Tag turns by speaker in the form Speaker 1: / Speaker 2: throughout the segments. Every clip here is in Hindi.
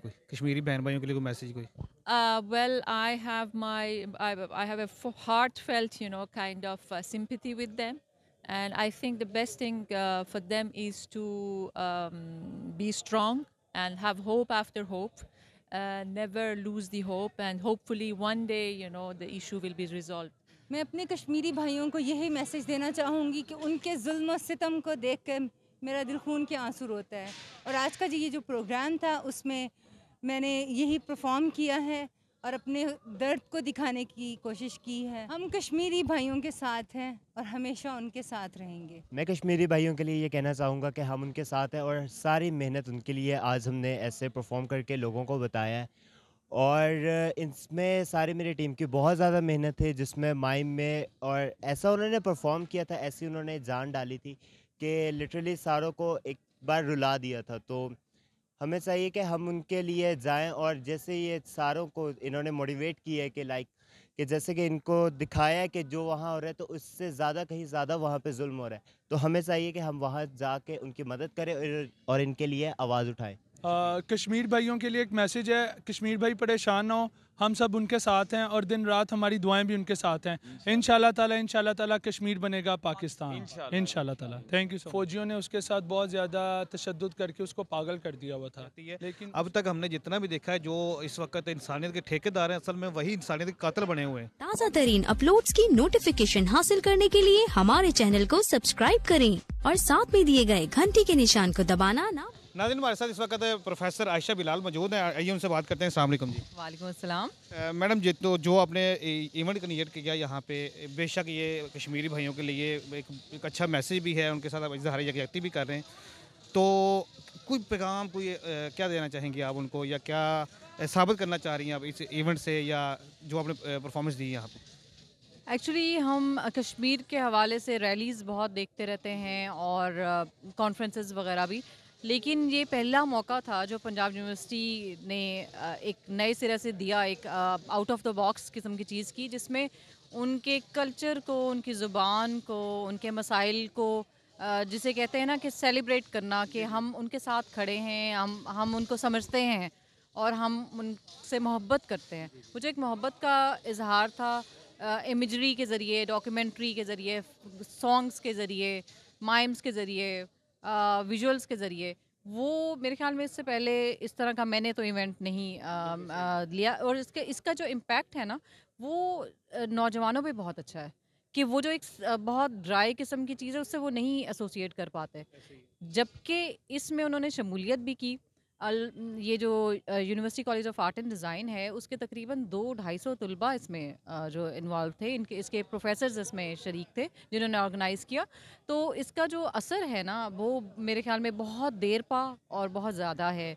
Speaker 1: कोई कश्मीरी बहन भाइयों के लिए कोई मैसेज कोई?
Speaker 2: Well, I have a heartfelt, kind of sympathy with them, and I think the best thing for them is to be strong and have hope after hope, never lose the hope, and hopefully one day, the issue will be resolved.
Speaker 3: मैं अपने कश्मीरी भाइयों को यही मैसेज देना चाहूँगी कि उनके जुल्म और सितम को देख कर मेरा दिल खून के आंसू रोता है। और आज का ये जो प्रोग्राम था उसमें मैंने यही परफॉर्म किया है और अपने दर्द को दिखाने की कोशिश की है। हम कश्मीरी भाइयों के साथ हैं और हमेशा उनके साथ रहेंगे।
Speaker 4: मैं कश्मीरी भाइयों के लिए ये कहना चाहूँगा कि हम उनके साथ हैं और सारी मेहनत उनके लिए आज हमने ऐसे परफॉर्म करके लोगों को बताया है। और इसमें सारी मेरी टीम की बहुत ज़्यादा मेहनत है, जिसमें माइम में और ऐसा उन्होंने परफॉर्म किया था, ऐसी उन्होंने जान डाली थी कि लिटरली सारों को एक बार रुला दिया था। तो हमें चाहिए कि हम उनके लिए जाएं और जैसे ये सारों को इन्होंने मोटिवेट किया है कि लाइक कि जैसे कि इनको दिखाया है कि जो वहाँ हो रहा है तो उससे ज़्यादा कहीं ज़्यादा वहाँ पे जुल्म हो रहा है, तो हमें चाहिए कि हम वहाँ जाके उनकी मदद करें और इनके लिए आवाज़ उठाएं।
Speaker 5: कश्मीर भाइयों के लिए एक मैसेज है, कश्मीर भाई परेशान ना हो, हम सब उनके साथ हैं और दिन रात हमारी दुआएं भी उनके साथ हैं। इंशाल्लाह ताला कश्मीर बनेगा पाकिस्तान, इंशाल्लाह ताला। Thank you. फौजियों ने उसके साथ बहुत ज़्यादा तशद्दुद करके उसको पागल कर दिया हुआ था, लेकिन
Speaker 1: अब तक हमने जितना भी देखा है, जो इस वक्त इंसानियत के ठेकेदार हैं, असल में वही इंसानियत के कातिल बने हुए हैं।
Speaker 6: ताज़ा तरीन अपलोड्स की नोटिफिकेशन हासिल करने के लिए हमारे चैनल को सब्सक्राइब करें और साथ में दिए गए घंटी के निशान को दबाना ना।
Speaker 1: नाज़रीन, हमारे साथ इस वक्त प्रोफेसर आयशा बिलाल मौजूद हैं। आइए उनसे बात करते हैं। अस्सलाम वालेकुम जी।
Speaker 2: वालेकुम अस्सलाम।
Speaker 1: मैडम जी, तो जो आपने इवेंट क्रिएट किया यहाँ पे, बेशक ये कश्मीरी भाइयों के लिए एक अच्छा मैसेज भी है, उनके साथ आप इजहार यकजहती भी कर रहे हैं, तो कोई पैगाम क्या देना चाहेंगे आप उनको, या क्या साबित करना चाह रही हैं आप इस इवेंट से, या जो आपने परफॉर्मेंस दी यहाँ पे?
Speaker 2: एक्चुअली हम कश्मीर के हवाले से रैलीज़ बहुत देखते रहते हैं और कॉन्फ्रेंसेस वगैरह भी, लेकिन ये पहला मौका था जो पंजाब यूनिवर्सिटी ने एक नए सिरे से दिया, एक आउट ऑफ द बॉक्स किस्म की चीज़ की, जिसमें उनके कल्चर को, उनकी ज़ुबान को, उनके मसाइल को जिसे कहते हैं ना कि सेलिब्रेट करना, कि हम उनके साथ खड़े हैं, हम उनको समझते हैं और हम उनसे मोहब्बत करते हैं। मुझे एक मोहब्बत का इजहार था, इमेजरी के ज़रिए, डॉक्यूमेंट्री के ज़रिए, सॉन्ग्स के ज़रिए, माइम्स के ज़रिए, विजुअल्स के ज़रिए। वो मेरे ख्याल में इससे पहले इस तरह का मैंने तो इवेंट नहीं लिया, और इसका जो इम्पैक्ट है ना, वो नौजवानों पे बहुत अच्छा है, कि वो जो एक बहुत ड्राई किस्म की चीज़ है उससे वो नहीं एसोसिएट कर पाते, जबकि इसमें उन्होंने शमूलियत भी की। ये जो university college of art and design है, उसके तकरीबन 200-250 तलबा इसमें जो इन्वॉल्व थे, इसके प्रोफेसर्स इसमें शरीक थे जिन्होंने ऑर्गेनाइज़ किया। तो इसका जो असर है ना, वो मेरे ख्याल में बहुत देर पा और बहुत ज़्यादा है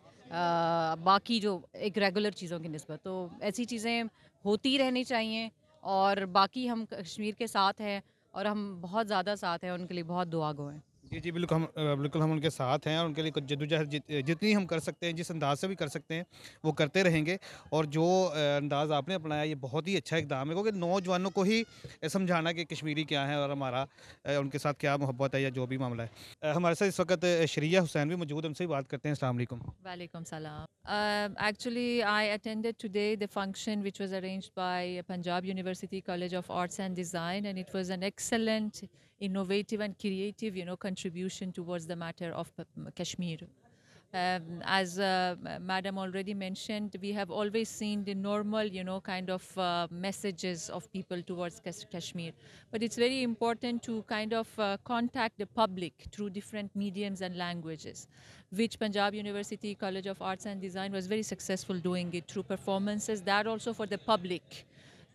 Speaker 2: बाकी जो एक रेगुलर चीज़ों की निस्बत। तो ऐसी चीज़ें होती रहनी चाहिए, और बाकी हम कश्मीर के साथ हैं और हम बहुत ज़्यादा साथ हैं, उनके लिए बहुत दुआ गो हैं।
Speaker 1: जी जी, बिल्कुल हम उनके साथ हैं और उनके लिए कुछ जद्दोजहद जितनी हम कर सकते हैं, जिस अंदाज से भी कर सकते हैं, वो करते रहेंगे। और जो अंदाज़ आपने अपनाया, ये बहुत ही अच्छा इकदाम है, क्योंकि नौजवानों को ही समझाना कि कश्मीरी क्या है और हमारा उनके साथ क्या मोहब्बत है, या जो भी मामला है। हमारे साथ इस वक्त शरिया हुसैन भी मौजूद है, उनसे भी बात करते हैं। अस्सलाम वालेकुम।
Speaker 2: Walaikum salam. Actually, I attended today the function which was arranged by Punjab University College of Arts and Design, and it was an excellent, innovative, and creative, contribution towards the matter of Kashmir. As Madam already mentioned, we have always seen the normal, kind of messages of people towards Kashmir. But it's very important to kind of contact the public through different mediums and languages, which Punjab University College of Arts and Design was very successful doing it through performances, that also for the public,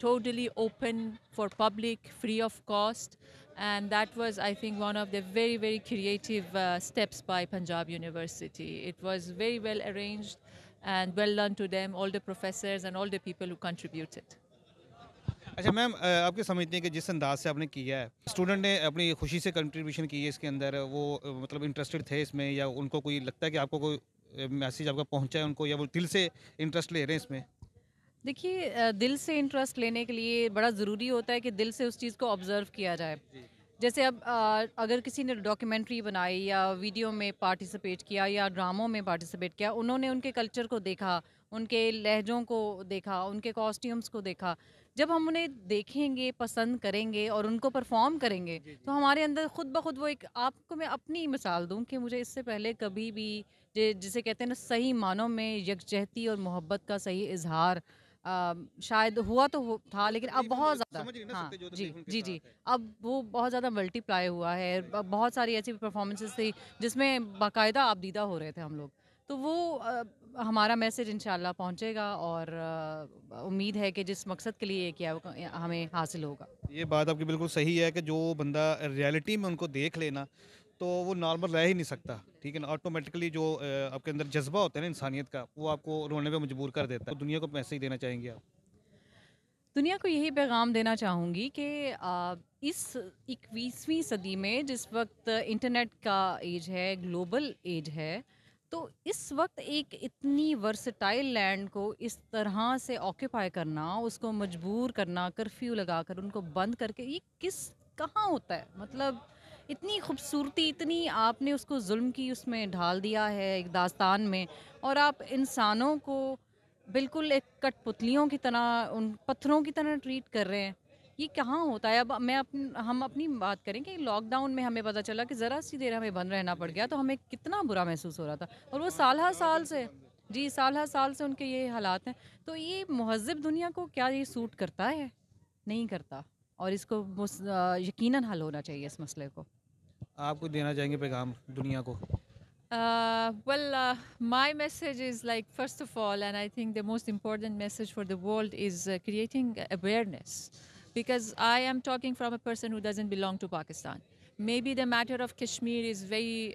Speaker 2: totally open for public, free of cost. And that was, I think, one of the very, very creative steps by Punjab University. It was very well arranged and well done to them, all the professors and all the people who contributed.
Speaker 1: अच्छा मैम, आपके समझते हैं कि जिस अंदाज से आपने किया है, स्टूडेंट ने अपनी खुशी से कंट्रीब्यूशन की है इसके अंदर, वो मतलब इंटरेस्टेड थे इसमें, या उनको कोई लगता है कि आपको कोई मैसेज आपका पहुंचा है उनको, या वो दिल से इंटरेस्ट ले रहे हैं इसमें?
Speaker 2: देखिए, दिल से इंटरेस्ट लेने के लिए बड़ा ज़रूरी होता है कि दिल से उस चीज़ को ऑब्ज़र्व किया जाए। जैसे अब अगर किसी ने डॉक्यूमेंट्री बनाई या वीडियो में पार्टिसिपेट किया या ड्रामों में पार्टिसिपेट किया, उन्होंने उनके कल्चर को देखा, उनके लहजों को देखा, उनके कॉस्ट्यूम्स को देखा। जब हम उन्हें देखेंगे, पसंद करेंगे और उनको परफॉर्म करेंगे, तो हमारे अंदर खुद ब खुद वो एक, आपको मैं अपनी मिसाल दूं कि मुझे इससे पहले कभी भी जिसे कहते हैं ना सही मानों में यकजहती और मोहब्बत का सही इजहार शायद हुआ तो था, लेकिन अब बहुत ज़्यादा,
Speaker 1: समझ नहीं ना
Speaker 2: हाँ
Speaker 1: सकते जो
Speaker 2: जी
Speaker 1: तकलीफ उनके
Speaker 2: जी जी,
Speaker 1: साथ है।
Speaker 2: अब वो बहुत ज़्यादा मल्टीप्लाई हुआ है। बहुत सारी ऐसी परफॉर्मेंसेस थी जिसमें बाकायदा आबदीदा हो रहे थे हम लोग। तो वो हमारा मैसेज इंशाल्लाह पहुंचेगा और उम्मीद है कि जिस मकसद के लिए ये किया वो हमें हासिल होगा।
Speaker 1: ये बात आपकी बिल्कुल सही है कि जो बंदा रियलिटी में उनको देख लेना तो वो नॉर्मल रह ही नहीं सकता, ठीक है ना। ऑटोमेटिकली जो आपके अंदर जज्बा होता है ना इंसानियत का, वो आपको रोने पे मजबूर कर देता है। तो दुनिया को मैसेज देना चाहेंगे आप?
Speaker 2: दुनिया को यही पैगाम देना चाहूँगी कि इस 21वीं सदी में जिस वक्त इंटरनेट का एज है, ग्लोबल एज है, तो इस वक्त एक इतनी वर्सटाइल लैंड को इस तरह से ऑक्यूपाई करना, उसको मजबूर करना, कर्फ्यू लगाकर उनको बंद करके, ये कहाँ होता है? मतलब इतनी खूबसूरती, इतनी आपने उसको जुल्म की उसमें ढाल दिया है एक दास्तान में, और आप इंसानों को बिल्कुल एक कठपुतलियों की तरह, उन पत्थरों की तरह ट्रीट कर रहे हैं। ये कहाँ होता है? अब हम अपनी बात करें कि लॉकडाउन में हमें पता चला कि ज़रा सी देर हमें बंद रहना पड़ गया, तो हमें कितना बुरा महसूस हो रहा था, और वो साल हर साल से, जी साल हर साल से उनके ये हालात हैं। तो ये महज़्ज़ब दुनिया को क्या ये सूट करता है? नहीं करता, और इसको यकीनन हल होना चाहिए इस मसले को।
Speaker 1: आप कुछ देना चाहेंगे पैगाम दुनिया को?
Speaker 7: My message is like, first of all, and I think the most important message for the world is creating awareness. Because I am talking from a person who doesn't belong to Pakistan. Maybe the matter of Kashmir is very,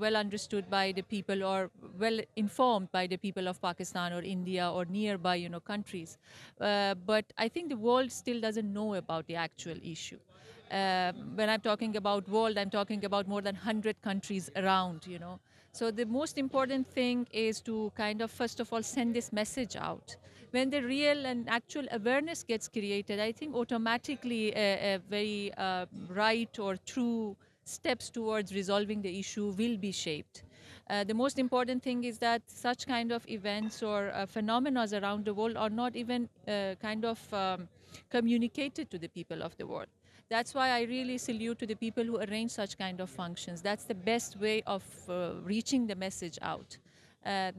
Speaker 7: well understood by the people, or well informed by the people of Pakistan or India or nearby, countries. But I think the world still doesn't know about the actual issue. When I'm talking about world, I'm talking about more than 100 countries around. So the most important thing is to kind of, first of all, send this message out. When the real and actual awareness gets created, I think automatically a very right or true steps towards resolving the issue will be shaped. The most important thing is that such kind of events or phenomena around the world are not even communicated to the people of the world. That's why I really salute to the people who arrange such kind of functions. That's the best way of reaching the message out.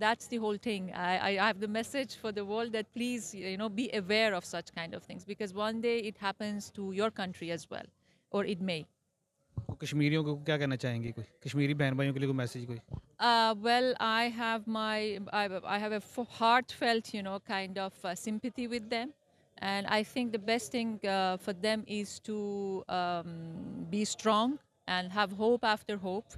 Speaker 7: That's the whole thing. I have the message for the world that please, be aware of such kind of things, because one day it happens to your country as well, or it may.
Speaker 1: तो कश्मीरियों को क्या कहना चाहेंगे? कोई कश्मीरी बहन भाइयों के लिए कोई मैसेज कोई?
Speaker 7: Well, I have a heartfelt, kind of sympathy with them. And I think the best thing for them is to be strong and have hope after hope.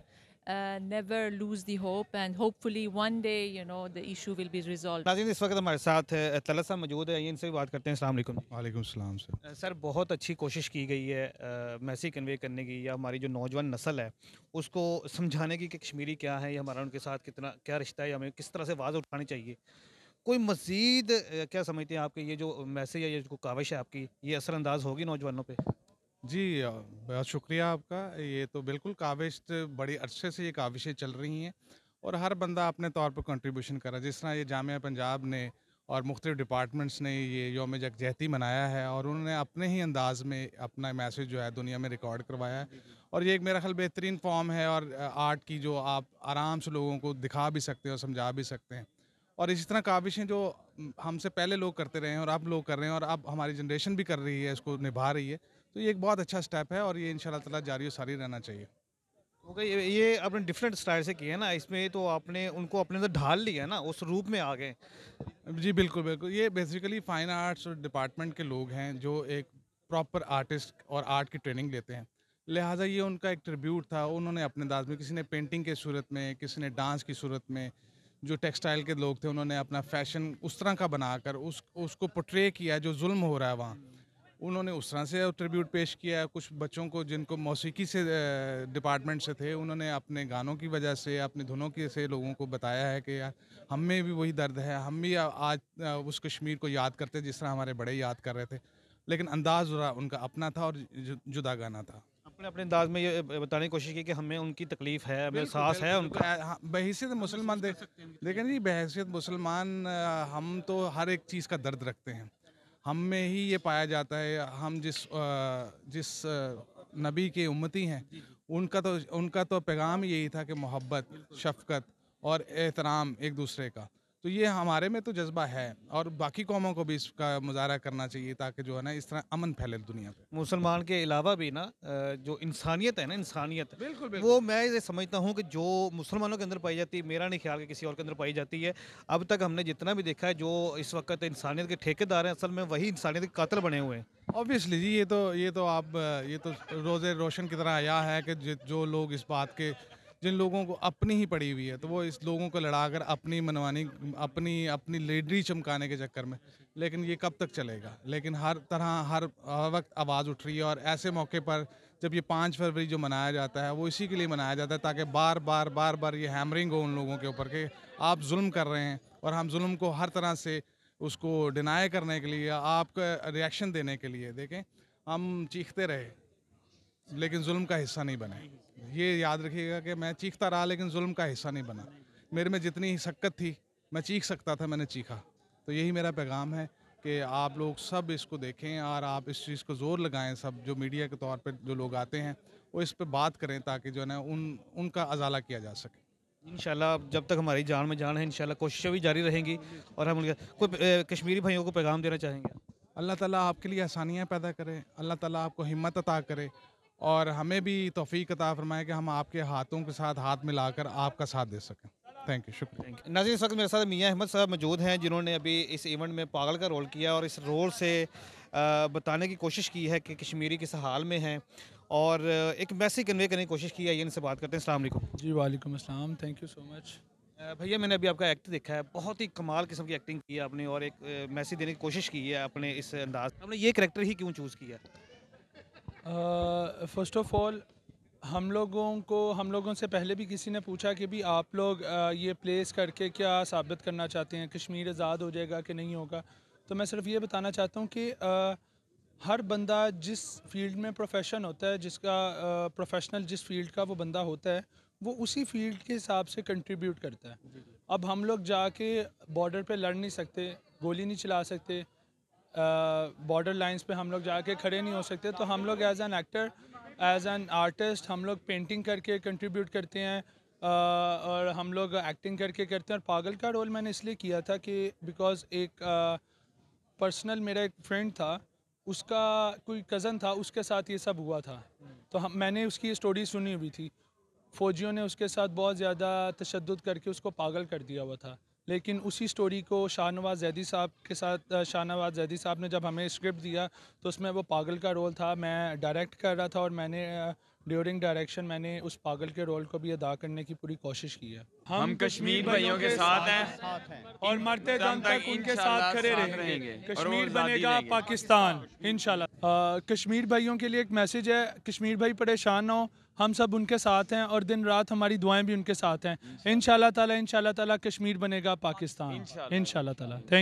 Speaker 7: Never lose the hope, and hopefully one day, the issue will be resolved.
Speaker 1: नाज़रीन, इस वक्त हमारे साथ तलत साहब मौजूद है, इनसे भी बात करते हैं। अस्सलाम वालेकुम।
Speaker 8: वालेकुम सलाम सर।
Speaker 1: सर, बहुत अच्छी कोशिश की गई है मैसेज कन्वे करने की, या हमारी जो नौजवान नस्ल है उसको समझाने की कि कश्मीरी क्या है, या हमारा उनके साथ कितना क्या रिश्ता है, या हमें किस तरह से आवाज़ उठानी चाहिए। कोई मज़ीद क्या समझते हैं आपके ये जो मैसेज है, ये जो काविश है आपकी, ये असरअंदाज होगी नौजवानों पे?
Speaker 8: जी बहुत शुक्रिया आपका। ये तो बिल्कुल काविश बड़ी अरसे से ये काविशें चल रही हैं, और हर बंदा अपने तौर पर कंट्रीब्यूशन कर रहा है। जिस तरह ये जामिया पंजाब ने और मुख्तलिफ डिपार्टमेंट्स ने ये यौम यकजहती मनाया है, और उन्होंने अपने ही अंदाज में अपना मैसेज जो है दुनिया में रिकॉर्ड करवाया है, और ये एक मेरा ख्याल बेहतरीन फॉर्म है और आर्ट की, जो आप आराम से लोगों को दिखा भी सकते हैं और समझा भी सकते हैं। और इसी तरह काविशें जो हमसे पहले लोग करते रहे हैं और अब लोग कर रहे हैं, और अब हमारी जनरेशन भी कर रही है, इसको निभा रही है, तो ये एक बहुत अच्छा स्टेप है, और ये इंशाल्लाह ताला जारी और सारी रहना चाहिए।
Speaker 1: ओके, ये आपने डिफरेंट स्टाइल से किया है ना, इसमें तो आपने उनको अपने अंदर ढाल लिया है ना, उस रूप में आ गए।
Speaker 8: जी बिल्कुल बिल्कुल। ये बेसिकली फ़ाइन आर्ट्स और डिपार्टमेंट के लोग हैं जो एक प्रॉपर आर्टिस्ट और आर्ट की ट्रेनिंग लेते हैं, लिहाजा ये उनका एक ट्रिब्यूट था। उन्होंने अपने अंदाज में, किसी ने पेंटिंग के सूरत में, किसी ने डांस की सूरत में, जो टेक्सटाइल के लोग थे उन्होंने अपना फैशन उस तरह का बनाकर उसको पोर्ट्रे किया जो जुल्म हो रहा है वहाँ, उन्होंने उस तरह से ट्रिब्यूट पेश किया। कुछ बच्चों को जिनको मौसीकी से डिपार्टमेंट से थे, उन्होंने अपने गानों की वजह से, अपनी धुनों की से लोगों को बताया है कि यार हम में भी वही दर्द है, हम भी आज उस कश्मीर को याद करते हैं जिस तरह हमारे बड़े याद कर रहे थे, लेकिन अंदाज़ उनका अपना था और जुदा गाना था।
Speaker 1: आपने अपने अंदाज में ये बताने की कोशिश की कि हमें उनकी तकलीफ है, हमें एहसास है उनका।
Speaker 8: हाँ, बहैसियत मुसलमान देखें जी, बहैसियत मुसलमान हम तो हर एक चीज़ का दर्द रखते हैं। हम में ही ये पाया जाता है, हम जिस नबी के उम्मती हैं, उनका तो पैगाम यही था कि मोहब्बत, शफ़क़त और एहतराम एक दूसरे का। तो ये हमारे में तो जज्बा है और बाकी कौमों को भी इसका मुज़ाहरा करना चाहिए, ताकि जो है ना इस तरह अमन फैले दुनिया पे।
Speaker 1: मुसलमान के अलावा भी ना जो इंसानियत है ना, इंसानियत
Speaker 8: बिल्कुल
Speaker 1: वो मैं ये समझता हूँ कि जो मुसलमानों के अंदर पाई जाती है, मेरा नहीं ख्याल कि किसी और के अंदर पाई जाती है। अब तक हमने जितना भी देखा है, जो इस वक्त इंसानियत के ठेकेदार हैं, असल में वही इंसानियत के कातिल बने हुए हैं।
Speaker 8: ऑब्वियसली जी, ये तो रोज़े रोशन की तरह आया है कि जो लोग इस बात के, जिन लोगों को अपनी ही पड़ी हुई है, तो वो इस लोगों को लड़ाकर अपनी मनमानी, अपनी लीडरी चमकाने के चक्कर में, लेकिन ये कब तक चलेगा। लेकिन हर वक्त आवाज़ उठ रही है, और ऐसे मौके पर जब ये 5 फरवरी जो मनाया जाता है, वो इसी के लिए मनाया जाता है ताकि बार बार ये हैमरिंग हो उन लोगों के ऊपर कि आप जुल्म कर रहे हैं, और हम जुल्म को हर तरह से उसको डिनाई करने के लिए, आपका रिएक्शन देने के लिए, देखें हम चीखते रहे लेकिन जुल्म का हिस्सा नहीं बने। ये याद रखिएगा कि मैं चीखता रहा लेकिन जुल्म का हिस्सा नहीं बना। मेरे में जितनी शक्कत थी, मैं चीख सकता था, मैंने चीखा। तो यही मेरा पैगाम है कि आप लोग सब इसको देखें और आप इस चीज़ को ज़ोर लगाएं, सब जो मीडिया के तौर पे जो लोग आते हैं वो इस पे बात करें, ताकि जो है ना उनका अजाला किया जा सके।
Speaker 1: इंशाल्लाह जब तक हमारी जान में जान है, इंशाल्लाह कोशिशें भी जारी रहेंगी। और हम कोई कश्मीरी भाइयों को पैगाम देना चाहेंगे?
Speaker 8: अल्लाह ताला आपके लिए आसानियाँ पैदा करे, अल्लाह ताला आपको हिम्मत अता करे, और हमें भी तौफीक अता फरमाए कि हम आपके हाथों के साथ हाथ मिलाकर आपका साथ दे सकें। थैंक यू, शुक्रिया।
Speaker 1: नाज़रीन, इस वक्त मेरे साथ मियाँ अहमद साहब मौजूद हैं, जिन्होंने अभी इस इवेंट में पागल का रोल किया और इस रोल से बताने की कोशिश की है कि कश्मीरी किस हाल में हैं, और एक मैसेज कन्वे करने की कोशिश की है। ये इनसे बात करते हैं। अस्सलाम वालेकुम
Speaker 5: जी, वालेकुम अस्सलाम, थैंक यू सो मच।
Speaker 1: भैया, मैंने अभी आपका एक्ट देखा है, बहुत ही कमाल किस्म की एक्टिंग की है आपने, और एक मैसेज देने की कोशिश की है अपने इस अंदाज। आपने ये कैरेक्टर ही क्यों चूज़ किया?
Speaker 5: फ़र्स्ट ऑफ़ ऑल हम लोगों से पहले भी किसी ने पूछा कि भी आप लोग ये प्लेस करके क्या साबित करना चाहते हैं, कश्मीर आज़ाद हो जाएगा कि नहीं होगा। तो मैं सिर्फ ये बताना चाहता हूँ कि हर बंदा जिस फील्ड में प्रोफेशन होता है, जिसका प्रोफेशनल जिस फील्ड का वो बंदा होता है, वो उसी फील्ड के हिसाब से कंट्रीब्यूट करता है। अब हम लोग जाके बॉर्डर पे लड़ नहीं सकते, गोली नहीं चला सकते, बॉर्डर लाइंस पे हम लोग जाके खड़े नहीं हो सकते। तो हम लोग as an actor, as an artist, हम लोग पेंटिंग करके कंट्रीब्यूट करते हैं, और हम लोग एक्टिंग करके करते हैं। और पागल का रोल मैंने इसलिए किया था कि बिकॉज़ एक पर्सनल मेरा एक फ्रेंड था, उसका कोई कज़न था, उसके साथ ये सब हुआ था। तो मैंने उसकी स्टोरी सुनी हुई थी। फ़ौजियों ने उसके साथ बहुत ज़्यादा तशद्दुद करके उसको पागल कर दिया हुआ था। लेकिन उसी स्टोरी को शाहनवाज़ ज़ैदी साहब ने जब हमें स्क्रिप्ट दिया, तो उसमें वो पागल का रोल था, मैं डायरेक्ट कर रहा था, और मैंने ड्यूरिंग डायरेक्शन मैंने उस पागल के रोल को भी अदा करने की पूरी कोशिश की है। हम कश्मीर भाइयों के साथ हैं और मरते दम तक उनके साथ खड़े रहेंगे। कश्मीर बनेगा पाकिस्तान, इंशाल्लाह। कश्मीर भाइयों के लिए एक मैसेज है, कश्मीर भाई परेशान ना हो, हम सब उनके साथ हैं, और दिन रात हमारी दुआएं भी उनके साथ हैं। इंशाल्लाह ताला कश्मीर बनेगा पाकिस्तान, इंशाल्लाह ताला।